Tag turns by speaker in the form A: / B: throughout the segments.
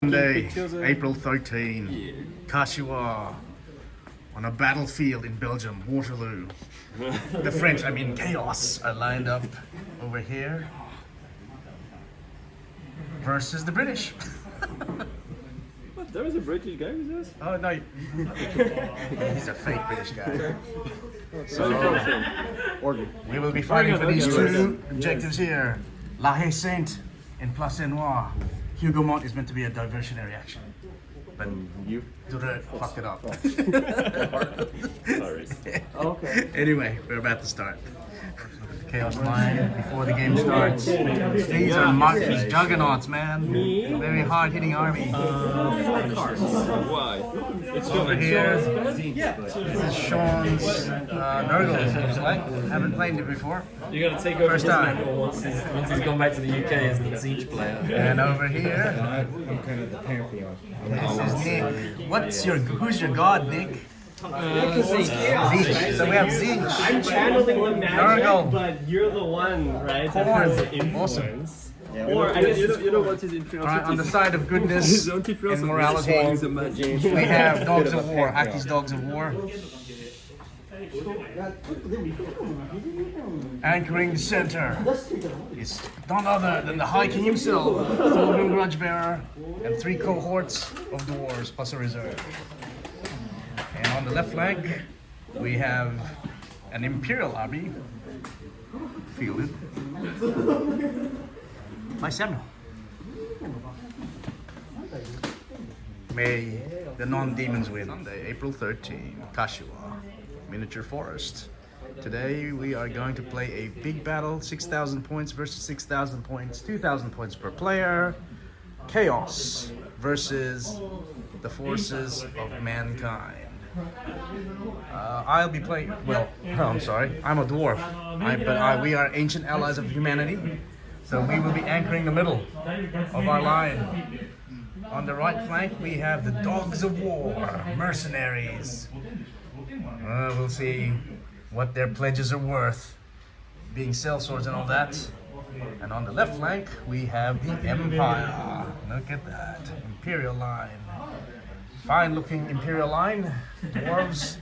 A: Monday, April 13, Kashiwa, on a battlefield in Belgium, Waterloo. The French, I mean Chaos, are lined up over here versus the British.
B: What? There was a British guy with us?
A: Oh no, he's a fake British guy. So we will be fighting for these two objectives here. La Haye Sainte and Place Noir. Huguemont is meant to be a diversionary action, but
B: You?
A: Dure fucked it up.
B: Sorry.
A: Okay. Anyway, we're about to start. Chaos line before the game starts. These are Martin's juggernauts, man. Very hard-hitting army.
B: 4 cards. Why? It's
A: Over here, this is Sean's Nurgle. Looks like. Haven't played it before.
C: You gotta take over
A: First
C: his
A: time.
C: mantle once he's gone back to the UK as the Siege player.
A: And over here,
D: I'm kind of the pantheon.
A: this is Nick. Who's your god, Nick?
C: Siege.
A: Zeech. So we have Zeech.
E: I'm channeling the magic,
A: Nurgle.
E: but you're the one, right, that
A: Corn.
E: has the influence.
A: Awesome.
E: Or I guess
B: You know what his influence
A: Alright, on the side of goodness and morality, we have Dogs of War, Aki's Dogs of War. Anchoring the center is none other than the High King himself, Thorgrim Grudgebearer, and 3 cohorts of dwarves plus a reserve. And on the left flank, we have an Imperial army fielded by Samuel. May the non-demons win. Sunday, April 13, Kashiwa, miniature forest. Today we are going to play a big battle, 6,000 points versus 6,000 points, 2,000 points per player. Chaos versus the forces of mankind. I'll be playing, I'm sorry, I'm a dwarf, but we are ancient allies of humanity, so we will be anchoring the middle of our line. On the right flank, we have the Dogs of War, mercenaries. We'll see what their pledges are worth, being sellswords and all that. And on the left flank, we have the Empire. Look at that, Imperial line. Fine looking Imperial line, Dwarves,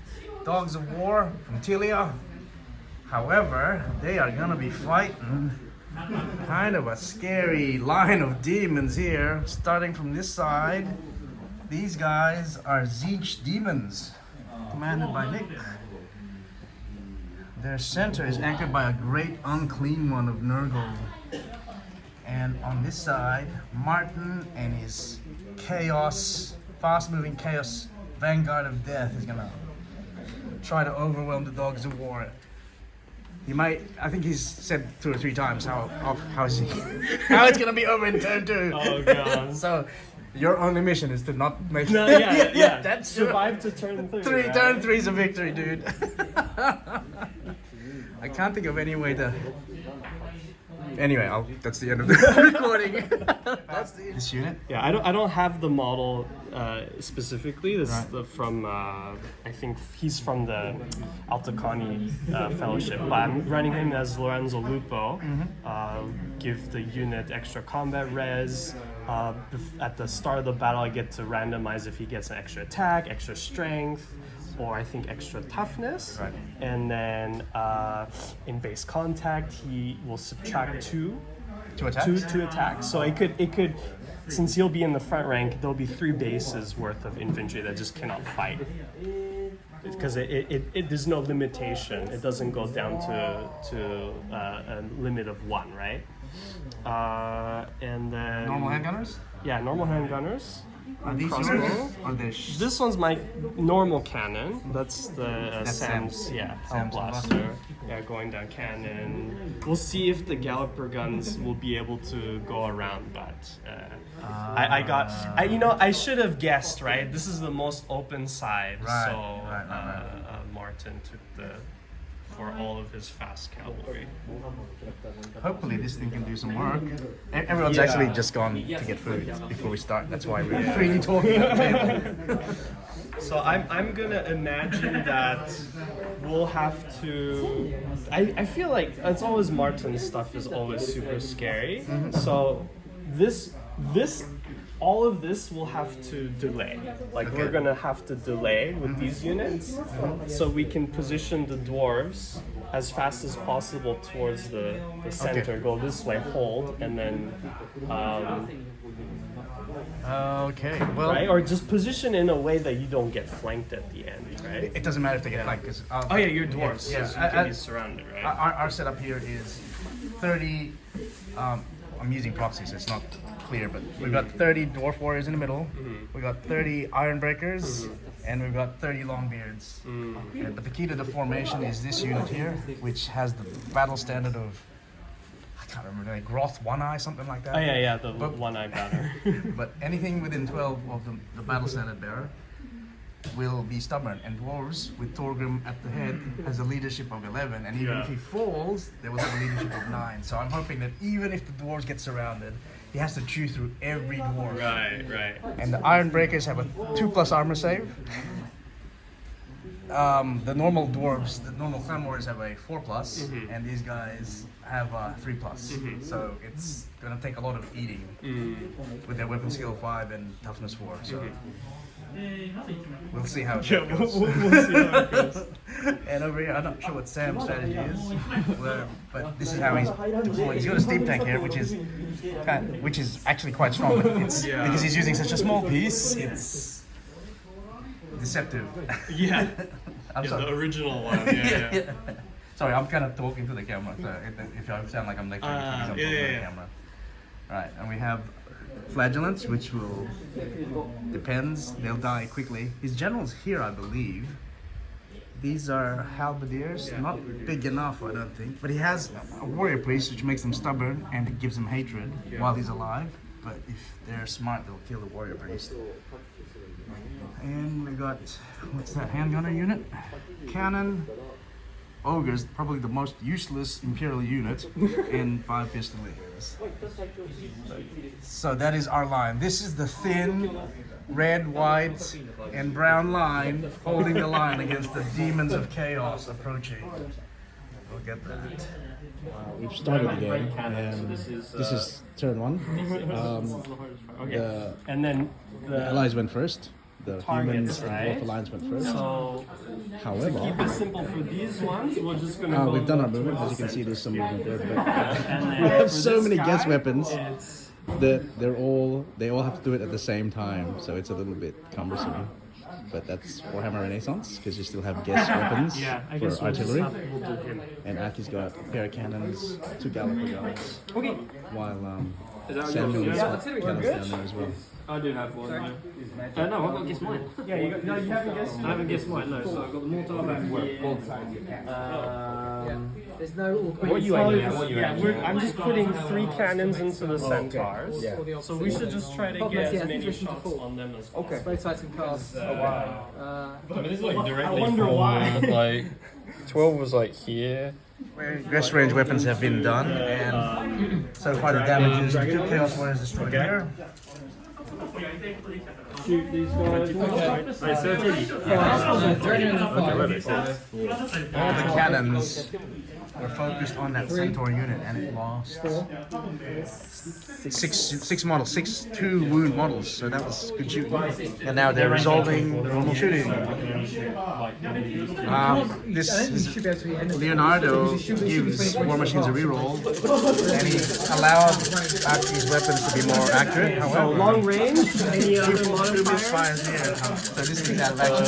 A: Dogs of War from Telia. However, they are gonna be fighting kind of a scary line of demons here. Starting from this side, these guys are Zeech demons, commanded by Nick. Their center is anchored by a great unclean one of Nurgle. And on this side, Martin and his chaos, fast-moving chaos vanguard of death is gonna try to overwhelm the Dogs of War. He might, I think he's said 2 or 3 times how is he, how it's gonna be over in turn 2.
E: Oh god.
A: So your only mission is to not make
E: No, yeah.
A: that's
E: Survive to turn 3. Right?
A: Turn 3 is a victory, dude. I can't think of any way to. Anyway, that's the end of the recording. That's this unit.
E: Yeah, I don't have the model specifically. This
A: Right.
E: is from I think he's from the Altacani Fellowship, but I'm running him as Lorenzo Lupo. Give the unit extra combat res. At the start of the battle, I get to randomize if he gets an extra attack, extra strength, or I think extra toughness.
A: Right.
E: And then in base contact, he will subtract 2
A: 2 attacks.
E: two attacks. So it could, since he'll be in the front rank, there'll be 3 bases worth of infantry that just cannot fight. Because there's no limitation. It doesn't go down to a limit of 1, right? And then
A: Normal handgunners?
E: yeah, normal handgunners.
A: Are these
E: Crossbow.
A: yours? Or they're
E: This one's my normal cannon. That's the
A: That's
E: Sam's,
A: Sam's.
E: Helm
A: Sam's
E: Blaster. Yeah, going down cannon. We'll see if the Galloper guns will be able to go around, but I should have guessed, right? This is the most open side,
A: Right,
E: so
A: right.
E: Martin took for all of his fast cavalry.
A: Hopefully this thing can do some work. Everyone's actually just gone to get food before we start. That's why we're freely talking at the table.
E: So I'm gonna imagine that we'll have to. I feel like it's always Martin's stuff is always super scary. So this all of this will have to delay. Like we're gonna have to delay with these units, so we can position the dwarves as fast as possible towards the center.
A: Okay.
E: Go this way, hold, and then
A: Okay, well,
E: right, or just position in a way that you don't get flanked at the end, right?
A: it doesn't matter if they get flanked because.
E: Oh yeah, you're dwarves.
A: Yeah,
E: so you can be surrounded, right?
A: Our setup here is 30. I'm using proxies, so it's not clear, but we've got 30 dwarf warriors in the middle. We've got 30 iron breakers, and we've got 30 longbeards. Yeah, but the key to the formation is this unit here, which has the battle standard of, I can't remember, like Groth One Eye, something like that.
E: Oh yeah, the
A: But-
E: one-eyed banner.
A: But anything within 12 of the battle standard bearer will be stubborn. And dwarves, with Thorgrim at the head, has a leadership of 11. And even if he falls, they will have a leadership of 9. So I'm hoping that even if the dwarves get surrounded, he has to chew through every dwarf.
E: Right.
A: And the iron breakers have a 2+ armor save. The normal dwarves, the normal clan warriors have a 4+, and these guys have a 3+. So it's gonna take a lot of eating with their weapon skill 5 and toughness 4. So we'll see how it goes.
E: We'll see how it goes.
A: And over here, I'm not sure what Sam's strategy is, but this is how he's deployed. He's got a steam tank here, which is actually quite strong. But it's because he's using such a small piece. It's deceptive.
E: Yeah.
A: I'm sorry.
E: The original one. Yeah.
A: Sorry, I'm kind of talking to the camera. So if I sound like I'm lecturing, it's because I'm talking to the camera. Right, and we have flagellants, which will depends. They'll die quickly. His general's here, I believe. These are halberdiers, not big enough, I don't think. But he has a warrior priest, which makes them stubborn and it gives him hatred while he's alive. But if they're smart, they'll kill the warrior priest. And we got, what's that, handgunner unit? Cannon. Ogres, probably the most useless Imperial unit in 5 Pistoliers. So that is our line. This is the thin red, white, and brown line holding the line against the demons of chaos approaching. We'll get that.
D: We've started the game, and this is turn 1.
E: Okay. And then
D: The allies went first. The humans
E: targets,
D: and
E: right?
D: Dwarf alliance went first.
E: So
D: However,
E: keep it simple for these ones. We're just gonna go.
D: we've done our movement. As you can see, there's some movement there. But
E: And then
D: we have
E: for
D: so
E: this
D: many
E: guy,
D: guess weapons
E: it's-
D: that they all have to do it at the same time. So it's a little bit cumbersome. But that's Warhammer Renaissance because you still have guess weapons
E: Yeah, I
D: for
E: guess we'll
D: artillery.
E: we'll do him.
D: And Aki's got a pair of cannons, 2 Galloper guns,
E: Okay.
D: while Samuel's got cannons down there as well.
C: I do have one. No, I've got to guess mine.
E: Yeah, you haven't guessed.
C: I haven't guessed mine, no. So I've got the mortar back here.
F: There's no
C: What are you aiming at? What are you
E: Yeah,
C: aiming at?
E: I'm just putting 3 cannons into the centaurs. So we should just try to get as many shots on them as possible.
F: Okay. Both sides can cast.
C: I mean, this is like directly
E: I wonder why.
C: forward, like 12 was like here.
A: Rest range weapons have been done, and so far the damage is 2 Chaos Warriors destroyed here.
B: Shoot these guys.
A: All the cannons were focused on that centaur unit, and it lost six models, 2 wound models. So that was good shooting. And now they're resolving normal shooting. This is Leonardo gives War Machines a reroll, and he allowed Aki's weapons to be more accurate.
E: So
A: However,
E: long range. Any other
A: two
E: modifiers?
A: misfires here. So this is that action.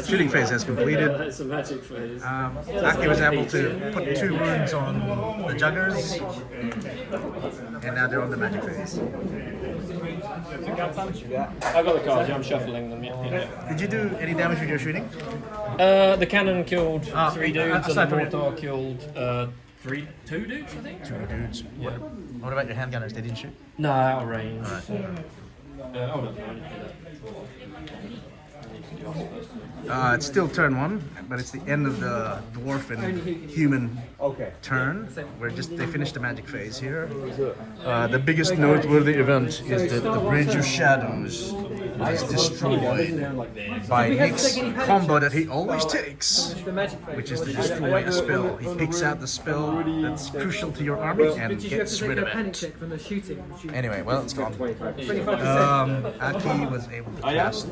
A: Shooting phase has completed.
B: That's a magic phase.
A: Aki was able to put 2 wounds on the juggers, and now they're on the magic phase.
C: I've got the cards, yeah, I'm shuffling them. Yeah.
A: Did you do any damage with your shooting?
C: The cannon killed 3 dudes, and
A: aside
C: the
A: from
C: mortar killed 2 dudes, I think.
A: 2 dudes. What about your handgunners? They didn't shoot?
C: No, out of range.
A: Alright.
C: Oh, no, I didn't do that.
A: It's still turn 1, but it's the end of the dwarf and human turn. They finished the magic phase here. The biggest noteworthy event is that the Bridge of Shadows was destroyed by Nick's combo that he always takes, which is to destroy a spell. He picks out the spell that's crucial to your army and gets rid of it. Anyway, well, it's gone. Aki was able to cast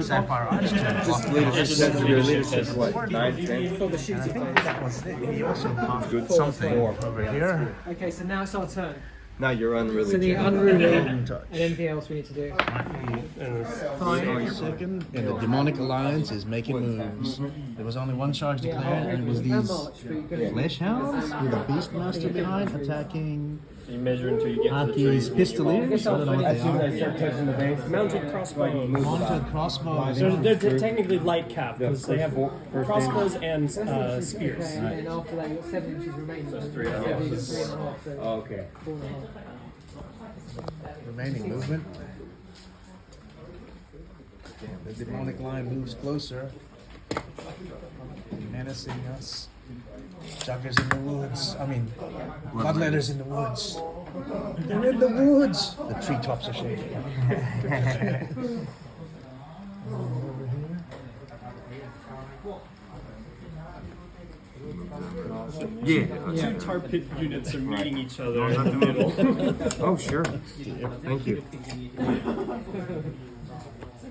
A: Sapphire Arch to block the
B: What, 9, 10?
A: that was it. He also cast something over here.
F: Okay, so now it's our turn.
B: Now you're unruly.
F: So the unruly and anything else we need to do.
D: Second, and the Demonic Alliance is making moves. There was only one charge declared, and it was these Flesh Hounds with a Beastmaster behind attacking
C: You measure until you get to the
D: Aki's
C: tree.
D: Pistoliers. I don't know what they are.
E: Mounted crossbow.
D: Mounted crossbows.
E: They're technically light cap because they have crossbows and spears.
F: And then after that, you've got 7 inches remaining. That's 3.5. So
B: Okay.
F: 4.5.
D: Remaining movement. The demonic line moves closer, menacing us. Joggers in the woods. I mean, bloodletters in the woods. They're in the woods. The treetops are shaking.
E: Two tar pit units are meeting each other in the middle.
B: Oh, sure. Thank you.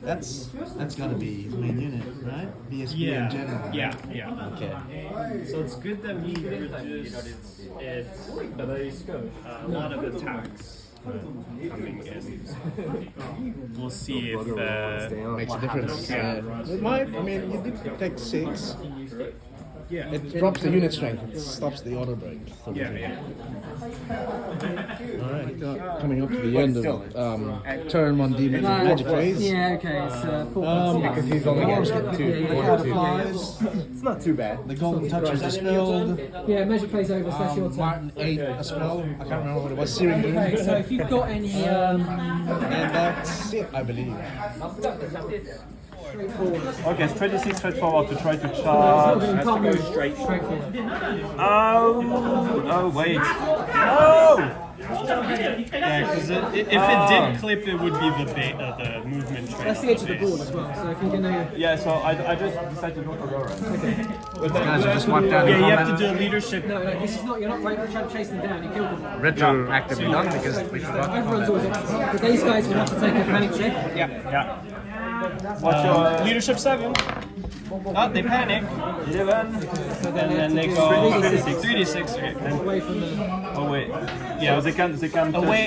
D: That's gotta be his main unit, right? BSB in general.
E: Yeah.
D: Okay.
E: So it's good that we reduce a lot of attacks coming in. We'll see if
D: Makes a difference. It might. I mean, you did take 6.
E: yeah.
D: It drops the unit strength. It stops the auto break. So
E: Yeah.
D: All right. Coming up to the end of turn 1 demon magic phase.
F: Yeah, okay, it's 4.
B: Because he's only getting 2.
D: It's not too bad. The golden touches are spelled.
F: Yeah, magic phase over, so that's your turn.
D: Martin 8 a spell. I can't remember what it was. Searing Doom.
F: Okay, so if you've got any
D: And that's it, I believe.
B: Okay, strategy straightforward to try to charge.
F: you can't move straightforward.
B: Oh, wait. Oh!
E: Yeah, because if it did clip, it would be the movement train.
F: That's the edge of the board as well, so if you're gonna...
B: Yeah, so I just decided to go for Laura.
A: Guys are just wiped down.
E: Yeah, you have to do a leadership.
F: No, this is not, you're not trying to chase them down, you killed them.
A: Retroactively done because we forgot.
F: Everyone's always opposite. But these guys will have to take a panic check.
B: Yeah. What's your
E: Leadership 7. Oh, they panic.
B: 11?
E: And then they go 3d6. Okay.
F: Away from the...
B: Oh, wait. Yeah, so they can touch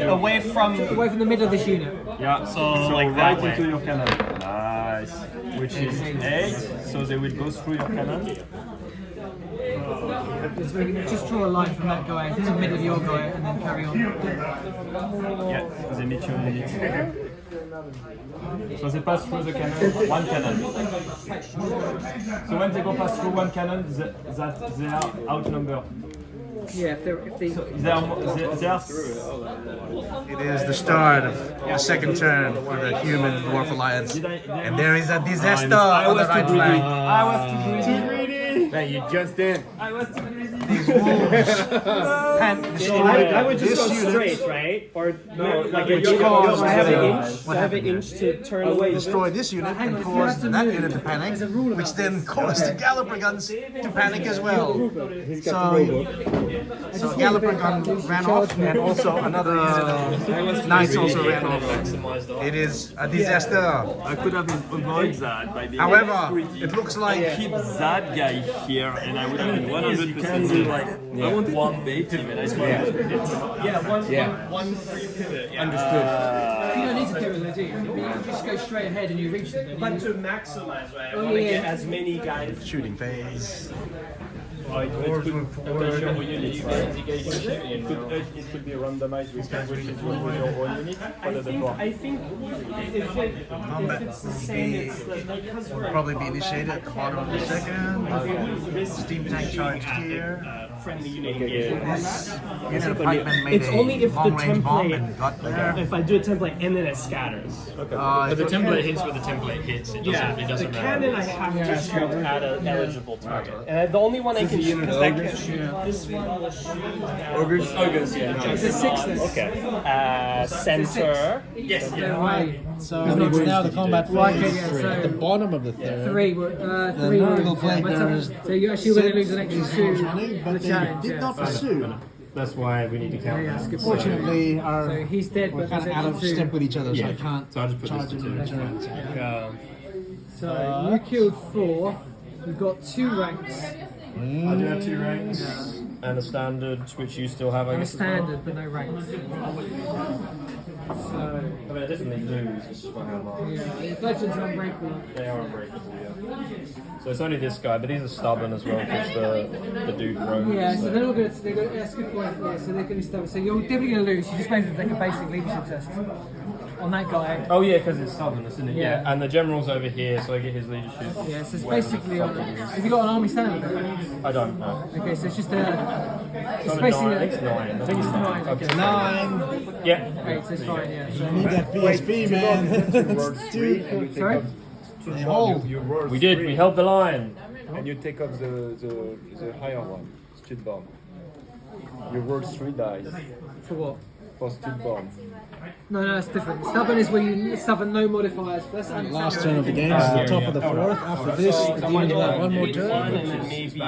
B: you.
E: Away from.
F: Away from the middle of this unit.
B: Yeah,
E: So, like
B: right
E: that way.
B: into your cannon. Nice. Which is 8, so they will go through your cannon.
F: Just draw a line from that guy to the middle of your guy and then carry on.
B: Yeah, they meet you in it. So they pass through the cannon, one cannon. So when they go past through one cannon, they are outnumbered.
F: Yeah, if they...
B: They are
A: It is the start of the second turn for the human dwarf alliance, and there is a disaster on the right flank.
B: I was too greedy.
C: That you just did.
A: These wolves and
E: I would just
A: this
E: go
A: unit,
E: straight, right? Or like
A: which caused
E: I have an
A: what
E: inch. I have
A: happened
E: an
A: here?
E: inch to turn away.
A: Destroy this unit and cause that unit to panic, which then caused the Galloper guns to panic as well. So Galloper gun ran off, and also another knight also ran off. It is a disaster.
B: I could have avoided that by being
A: However,
B: greedy.
A: it looks like
B: Keep that guy here, and I would have been 100% safe. I wanted to bait him, and I wanted to hit.
E: One free pivot. Yeah.
F: You don't need to do it, do you? You just go straight ahead and you reach them. then
E: But
F: you-
E: to maximize, right? I
F: Oh,
E: want to
F: yeah.
E: get as many guys.
A: shooting phase.
B: It could be randomized with your own unit.
E: I think if it's the same, it's like because
A: Will probably be initiated at the bottom of the second. Steam tank charged here.
E: friendly unit engaging.
A: Unit Pikeman made
E: It's only if the
A: long-range bomb
E: template.
A: and got there.
E: If I do a template and then it scatters.
B: But the template hits where the template hits. It doesn't, it
E: The
B: doesn't matter.
E: cannon I have to shoot at an eligible target, and the only one I can shoot is that can shoot. This one will shoot at
B: Ogres, yeah. No.
F: It's a 6 then.
E: okay. Center.
B: Yes,
F: So,
B: yeah.
F: right.
D: So it's now the combat
F: Right,
D: phase.
F: yeah, so-
D: At the bottom of the third.
F: 3 three
D: vertical
F: wounds,
D: flank
F: yeah.
D: there is
F: So you're actually going to lose an extra 2
D: running,
F: for
D: but
F: the
D: they
F: challenge.
D: did
F: Yeah.
D: not pursue.
B: That's why we need to count.
F: Yeah, that's good.
D: Fortunately,
F: So he's dead,
D: we're
F: but
D: kind of
F: there's
D: out of
F: extra 2.
D: step with each other, so
B: Yeah.
D: I can't
B: So I just put
D: charge
B: this to
D: him in
B: two.
D: return.
F: So you killed 4. You've got 2 ranks.
B: I do have 2 ranks and a standard, which you still have, I
F: And a
B: guess. as well.
F: standard, but no ranks. So,
B: I mean, I definitely lose. This is what I'm like.
F: yeah, Legends are unbreakable.
B: They are unbreakable, yeah. So it's only this guy, but he's a stubborn as well because the dude roams.
F: Yeah, so
B: so.
F: they're all good. That's a good point. Yeah, so they're going to be stubborn. So you're definitely going to lose. You just basically take a basic leadership test on that guy.
B: Oh yeah, because it's stubborn, isn't it?
F: Yeah.
B: And the general's over here, so I get his leadership.
F: Yeah, so it's basically. Have you got an army standard?
B: I don't know.
F: Okay, so it's just a. It's
B: Not a
F: basically.
B: 9, I think it's 9. I think it's 9.
F: Okay.
D: 9.
B: Yeah.
F: Eight, so it's fine. Yeah. So,
D: Need that PSP, man. It's
F: sorry.
D: They hold.
B: We did. We held the line.
C: And you take up the higher one, street bomb. You roll 3 dice
F: For what?
C: for street bomb.
F: No, that's different. Stubborn is where you stubborn no modifiers. That's
D: Last turn of the game is the top of the fourth. After this, the demon will have one more turn.
B: And then maybe.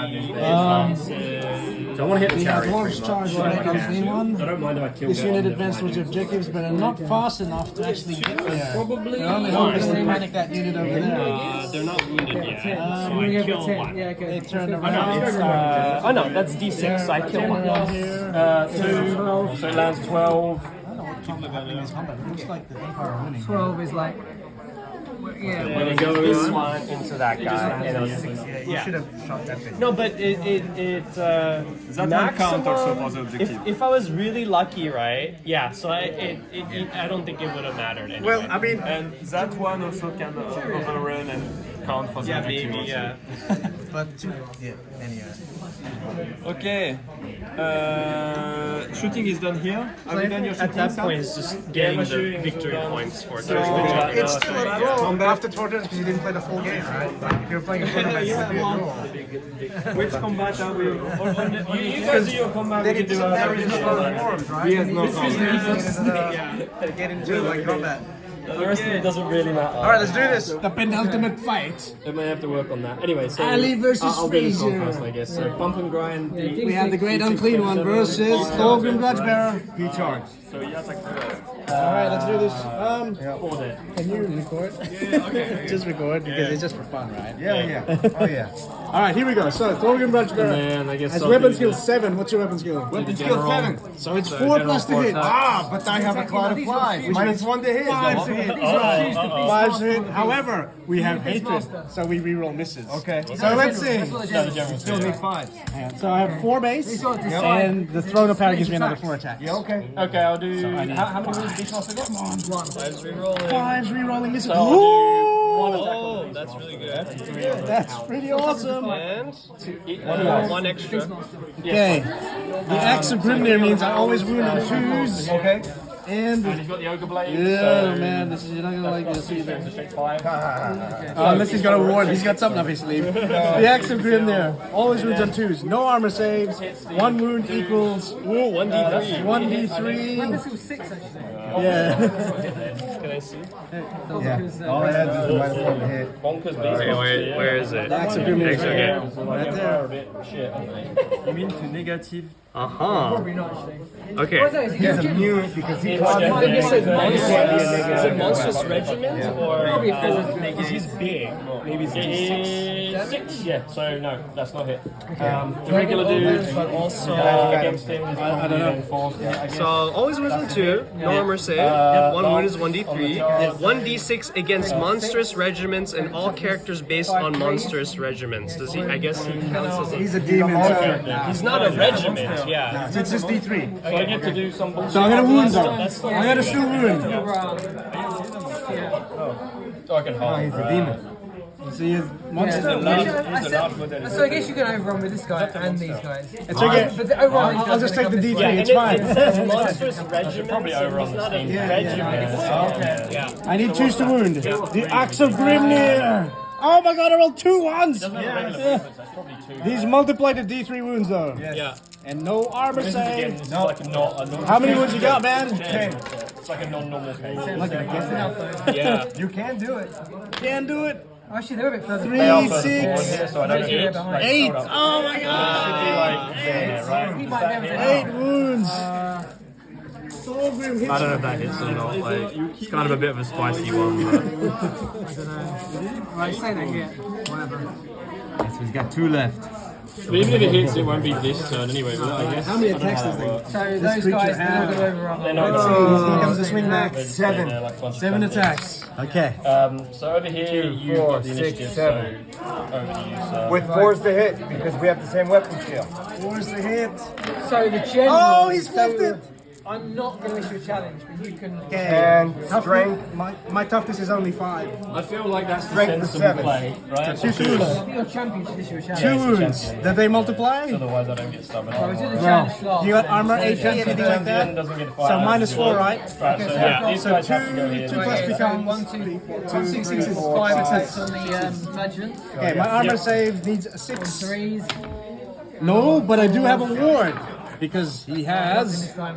B: So I want to hit the
D: The
B: chariot.
D: dwarves charge right on the one.
B: I don't mind if I kill
D: This
B: them.
D: unit advanced towards the objectives, but are not fast enough to actually get there.
E: Probably.
D: Their only hope is to panic that unit over there.
E: They're not wounded yet, so
F: You
E: I
F: only have a
E: kill
F: 10.
E: one.
F: Yeah, okay.
D: They turn
F: So-
D: around.
E: Oh no, that's D6. I kill one.
D: Around here.
B: 2. So it lands 12.
D: I don't know what combat happening is combat. It looks like the Empire are winning.
F: 12 is like. Yeah.
E: And it goes this one into that guy. And it'll
A: You should have shot that thing.
E: No, but that
C: one count also for the objective.
E: If I was really lucky, right? Yeah. So I don't think it would have mattered anyway.
A: Well, I mean,
C: And that one also can overrun and count for the
E: yeah,
C: objective
E: maybe,
C: also.
E: yeah.
A: but yeah, anyway.
C: Okay. Shooting is done here. Have you done your shooting?
E: At that
C: Sam?
E: point, it's just getting the victory points for it.
A: It's still a draw after 4 turns because you didn't play the full game, right? Like if you're playing a tournament, it would be a draw.
C: Which combat are we?
E: You guys do your combat.
A: Then it doesn't matter if you're not forms, right?
C: He has no
A: Get into like combat.
E: The rest of it doesn't really matter.
A: All right, let's do this.
D: The penultimate fight.
B: I may have to work on that. Anyway, so
D: Ali versus
B: I'll do this one
D: Fraser.
B: first, I guess. So bump and grind.
D: We have the Great Unclean One versus Thorgrim Grudgebearer.
C: He charged. So he attacked first.
D: Alright, let's do this.
B: 4 dead.
D: Can you record? Yeah, okay. Just record because it's just for fun, right?
C: Yeah. Oh yeah.
D: Alright, here we go. So, Thorgrim Grudgebearer
B: And I guess
D: has
B: I'll
D: weapon
B: do
D: skill
B: the-
D: 7. What's your weapon skill?
C: Weapon skill 7.
D: So it's 4 plus to hit.
C: Ah, but I have a cloud of flies. Minus 1 to hit.
D: 5 to hit. 5 to hit. However, we have hatred, so we reroll misses.
C: Okay.
D: So let's see.
C: Still need 5.
D: So I have 4 base, and the Throne of Power gives me another 4 attacks.
C: Yeah, okay.
B: Okay, I'll do. How many wounds did you Come on.
E: 5's rerolling.
D: 5's rerolling misses.
B: So I'll do
D: Ooh!
B: 1 attack.
E: Oh, that's really good.
D: That's pretty awesome.
E: And one extra.
D: Okay. The Axe of Grimnir means I always wound on 2s.
C: Okay.
D: And
B: And he's got the ogre blade.
D: yeah,
B: so
D: man, this is you're not gonna like this either.
B: It's a straight 5.
D: Unless he's got a ward, he's got something up his sleeve. The Axe of Grimnir always wounds on 2s. No armor saves. 1 wound equals
E: 1d3.
D: 1d3.
F: This was 6 actually.
D: Yeah.
E: Can I see?
C: All I had is minus 1 to hit.
B: Bonkers beast.
E: Where is it?
D: The Axe of Grimnir is right here.
B: Right there. Shit, aren't they?
C: You mean to negative?
F: Probably not actually.
E: Okay.
C: He has a mute because he
B: I think
E: Is it
C: caused
E: monstrous regiment or
F: Probably a 4.
E: because he's big?
B: Maybe it's 6. Yeah, so no, that's not hit. The regular dude,
E: But also,
B: against him is
D: I don't know.
E: so always wins on 2. No armor save. 1 wound is 1d3. 1d6 against monstrous regiments and all characters based on monstrous regiments. Does he? I guess he counts as a.
A: He's a demon.
E: He's not a regiment. Yeah.
A: It's just D3.
B: So I get to do some bullshit.
D: So I'm gonna wound though.
E: That's still-
D: I gotta still wound.
B: So I can hold.
C: He's a demon.
G: See his
F: Yeah,
G: monster.
F: so,
B: He's a large model.
F: so I guess you can overrun with this guy and these guys.
G: It's okay.
F: But the overrun
G: I'll just take the D3.
E: Yeah,
G: It's
E: and
G: fine.
E: it says monstrous regiment.
B: probably overrun
E: It's not
B: the
E: a
B: scheme.
E: regiment. Yeah.
G: I need 2s to wound. The Axe of Grimnir. Oh my god, I rolled 2 ones. These multiply the D3 wounds though.
E: Yeah.
G: And no armor
B: Again,
G: save.
B: this is like a not a
G: How many wounds you got, man?
B: 10. It's like a non-normal case.
E: Yeah.
C: You can do it.
G: Can do it.
F: Actually, they're a bit further.
G: 3,
B: They are further
G: 6,
B: forward here, so I don't
F: Yeah,
B: get
F: behind.
G: 8.
B: hold up.
G: Oh my god.
B: Should be like there, right?
F: He might never say
G: 8 wounds. So grim.
H: I don't know if that hits or not. Like, it's kind of a bit of a spicy one. But...
F: Right, say that here. Whatever.
H: So he's got 2 left.
B: But even if it hits, it won't be this turn anyway, will it, I guess?
G: How many
B: I don't know
G: attacks
B: how
G: does
B: that works.
F: So those guys, they're not going to overrun.
B: They're not
G: Here comes
B: going
G: the swing back.
B: to
C: 7.
G: 7 attacks. Okay.
B: So over here,
C: 2,
B: you've
C: 4,
B: got the
C: 6,
B: initiative,
C: 7.
B: so over to you, so...
C: With 4s to hit because we have the same weapon skill.
G: Force the hit.
F: So the general.
G: Oh, he's flipped it.
F: I'm not going to issue a challenge, but you can.
C: And strength.
G: My toughness is only 5.
B: I feel like that's the
C: Strength of
B: sensible
C: 7.
B: play, right?
G: 2
F: I
G: wounds.
F: think your champion should issue a challenge.
G: 2 wounds. Did they multiply?
B: Otherwise, I don't get stubborn.
F: So we did the
G: No.
F: challenge last.
G: You got
F: then.
G: armor,
F: So
G: AP,
F: the
G: anything like
B: Then
G: that?
B: doesn't get a
G: So minus 4, right?
B: Right, so
F: yeah,
B: these
G: So
B: guys have to go
G: 2
B: here.
G: plus
F: Okay, so
G: becomes
F: 1, 2,
G: 2, 6, 6,
F: 5 attacks on the regiment.
G: Okay, my armor save needs a 6.
F: 3s.
G: No, but I do have a ward because he has
F: And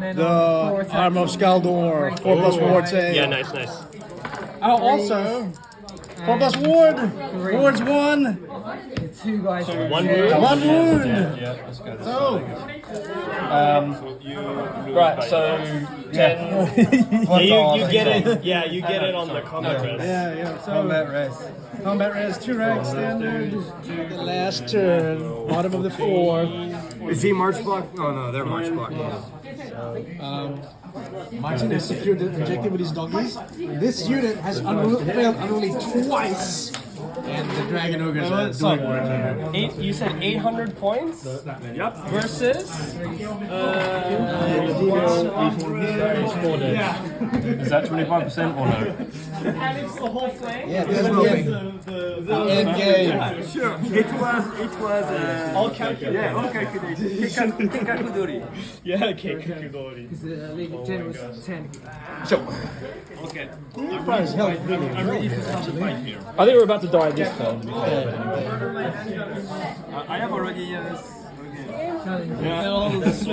F: then
G: the
F: four attacks.
G: armor of Skaldor, 4 plus ward save.
E: Yeah, nice.
G: Oh, also 4 plus ward. Ward's 1.
F: The 2 guys.
E: one
F: Yeah.
E: wound?
G: 1 wound.
B: Yeah, let's go this
G: Oh.
B: Right, so 10.
E: You get it. Yeah, you get it on the combat res.
G: Yeah. So
C: Combat rest.
G: combat res 2 rank standard. The last turn, bottom of the 4th.
C: Is he march block? Oh no, they're march block.
G: Martin has secured the objective with his doggies. This unit has failed unruly twice. And the Dragon Ogres are doing work here.
E: You said 800 points? Yep. Versus?
B: Is that 25% or no?
E: And it's the whole flank?
G: Yeah, this is the end game.
C: Sure. It was
E: All calculated.
C: yeah, all calculated. Kikakudori.
E: Yeah, okay, Kukudori.
F: The League General's 10.
G: Prize help really actually.
B: I think we're about to die this turn.
C: I have already.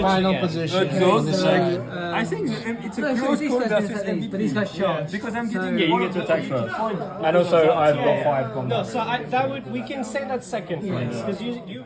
G: Final position.
C: I think it's a
F: No, so
C: close
F: these
C: call
F: guys
C: versus
F: get attack these, but these
C: MVP.
F: guys charge.
C: Because I'm
F: So-
C: getting
B: Yeah, you get to attack first. And also, I've got 5 combat.
E: No, so we can say that second place because you